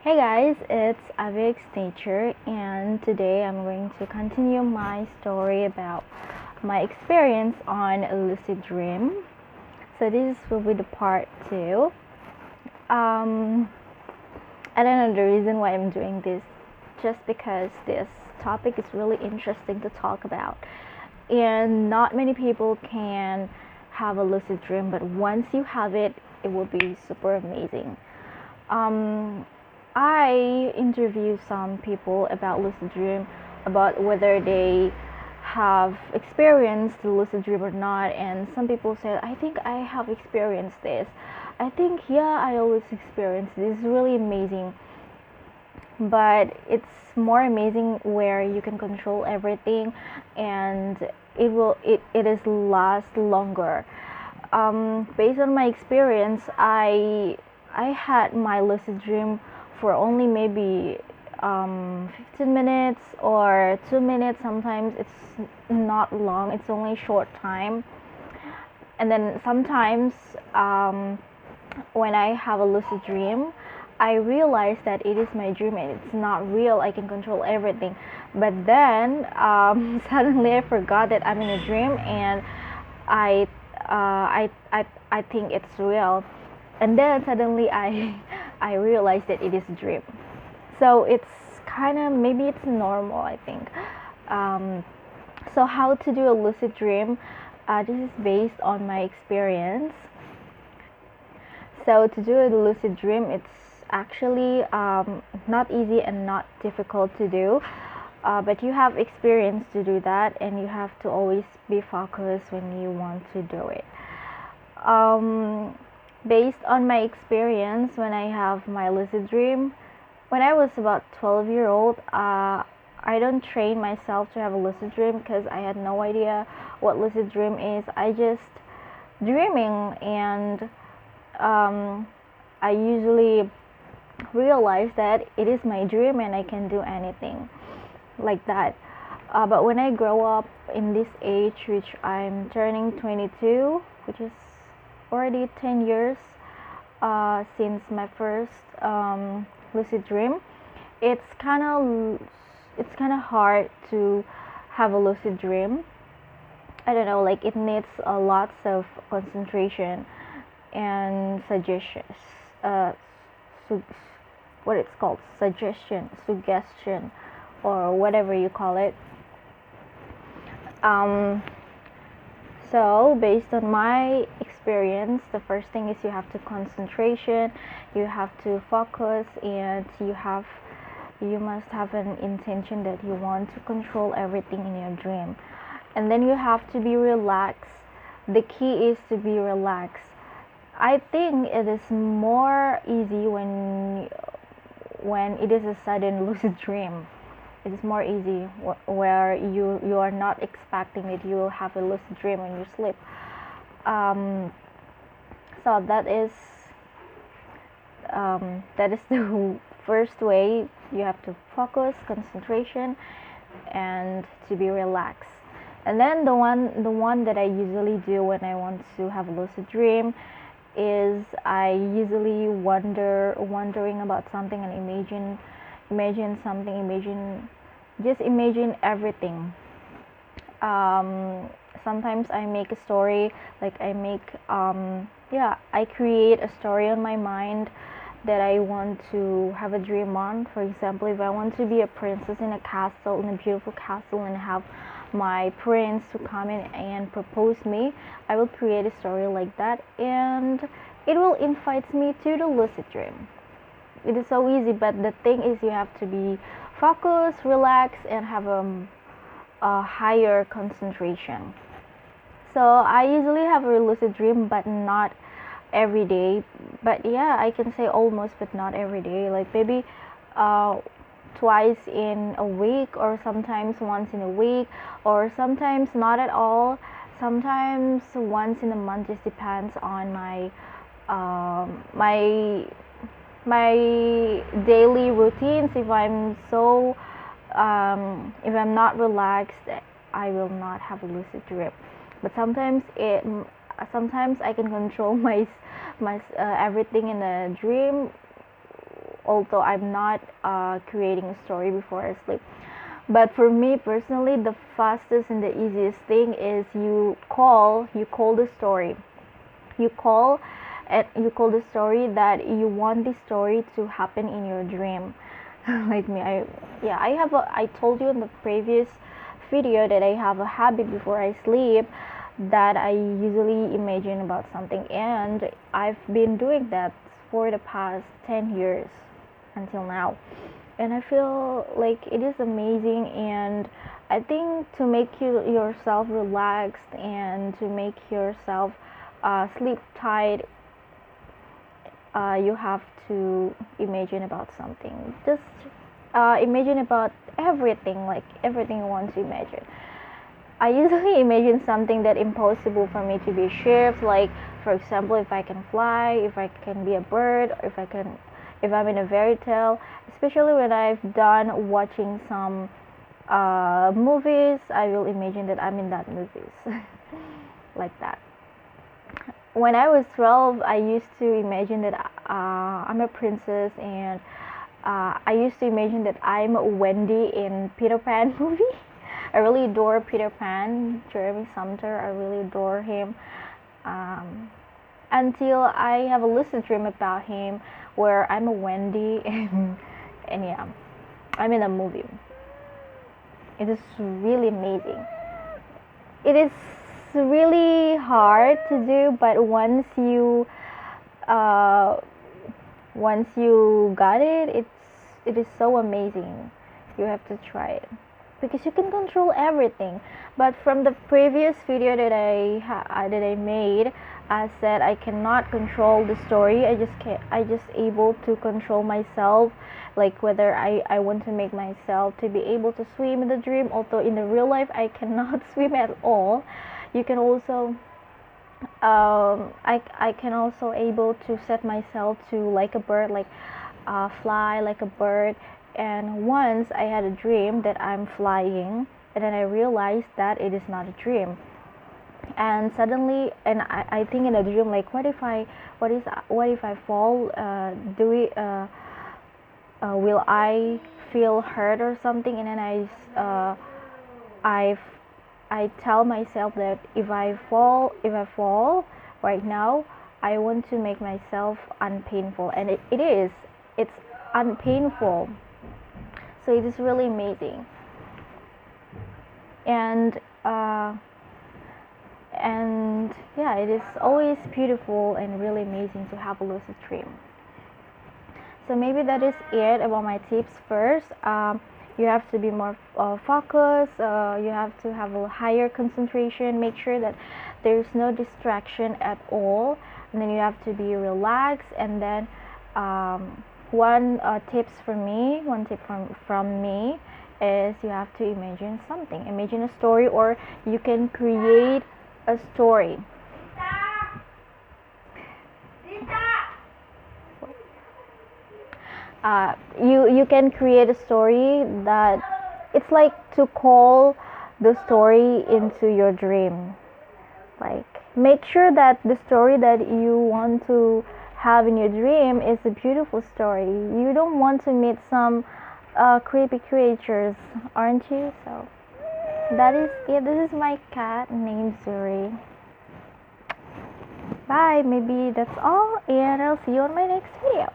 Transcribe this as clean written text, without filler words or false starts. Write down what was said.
Hey guys, it's Avix Nature, and today I'm going to continue my story about my experience on a lucid dream. So this will be the part two. Um, I don't know the reason why I'm doing this, just because this topic is really interesting to talk about, and not many people can have a lucid dream, but once you have it, it will be super amazing. Um, I interviewed some people about lucid dream, about whether they have experienced the lucid dream or not, and some people said, I think I have experienced this. I think, yeah, I always experience this. It's really amazing. But it's more amazing where you can control everything and it is last longer. Based on my experience, I had my lucid dream for only maybe 15 minutes or 2 minutes. Sometimes it's not long, it's only short time. And then sometimes when I have a lucid dream, I realize that it is my dream and it's not real. I can control everything. But then suddenly I forgot that I'm in a dream, and I, I think it's real. And then suddenly I realized that it is a dream. So it's kind of, maybe it's normal, I think. Um, so how to do a lucid dream? This is based on my experience. So to do a lucid dream, it's actually not easy and not difficult to do. But you have experience to do that, and you have to always be focused when you want to do it. Um, Based on my experience, when I have my lucid dream, when I was about 12 years old, I don't train myself to have a lucid dream because I had no idea what lucid dream is. I just dreaming, and um, I usually realize that it is my dream and I can do anything like that. But when I grow up in this age, which I'm turning 22, which is already 10 years since my first lucid dream, it's kind of hard to have a lucid dream. I don't know, like it needs a lots of concentration and suggestions. Su- what it's called, suggestion, or whatever you call it. Um, so based on my experience, the first thing is you have to concentration, you have to focus, and you must have an intention that you want to control everything in your dream. And then you have to be relaxed. The key is to be relaxed. I think it is more easy when it is a sudden lucid dream. It is more easy where you are not expecting that you will have a lucid dream when you sleep. Um, so that is the first way. You have to focus, concentration, and to be relaxed. And then the one that I usually do when I want to have a lucid dream is I usually wondering about something and imagine something, imagine everything. Sometimes I make a story, like I create a story on my mind that I want to have a dream on. For example, if I want to be a princess in a castle, in a beautiful castle, and have my prince to come in and propose me, I will create a story like that, and it will invite me to the lucid dream. It is so easy, but the thing is you have to be focused, relaxed, and have a higher concentration. So I usually have a lucid dream, but not every day. But yeah, I can say almost, but not every day. Like maybe uh, twice in a week, or sometimes once in a week, or sometimes not at all. Sometimes once in a month. Just depends on my daily routines. If I'm not relaxed, I will not have a lucid dream. But sometimes I can control my everything in a dream although I'm not creating a story before I sleep. But for me personally, the fastest and the easiest thing is you call the story. You call you call the story that you want the story to happen in your dream. Like me, I told you in the previous video that I have a habit before I sleep that I usually imagine about something, and I've been doing that for the past 10 years until now. And I feel like it is amazing, and I think to make yourself relaxed and to make yourself sleep tight, you have to imagine about something. Just imagine about everything, like everything you want to imagine. I usually imagine something that impossible for me to be achieved, like for example, if I can fly, if I can be a bird, if I'm in a fairy tale. Especially when I've done watching some movies, I will imagine that I'm in that movies, like that. When I was 12, I used to imagine that I'm a princess, and I used to imagine that I'm Wendy in Peter Pan movie. I really adore Peter Pan, Jeremy Sumter. I really adore him. Until I have a lucid dream about him where I'm a Wendy and yeah, I'm in a movie. It is really amazing. It is really hard to do, but uh, once you got it, it is so amazing. You have to try it because you can control everything. But from the previous video that I made, I said I cannot control the story. I just able to control myself, like whether I want to make myself to be able to swim in the dream. Although in the real life I cannot swim at all. You can also I can also able to set myself to like a bird, like fly like a bird. And once I had a dream that I'm flying, and then I realized that it is not a dream. And suddenly, and I think in a dream, like what if I fall? Do we will I feel hurt or something? And then I I tell myself that if I fall right now, I want to make myself unpainful, and it is. It's unpainful. So it is really amazing. And and yeah, it is always beautiful and really amazing to have a lucid dream. So maybe that is it about my tips. First, you have to be more focused. You have to have a higher concentration. Make sure that there's no distraction at all. And then you have to be relaxed. And then one tip from me is you have to imagine something. Imagine a story, or you can create a story. You can create a story that it's like to call the story into your dream. Like make sure that the story that you want to have in your dream is a beautiful story. You don't want to meet some creepy creatures, aren't you? So that is it. This is my cat named Zuri. Bye. Maybe that's all, and I'll see you on my next video.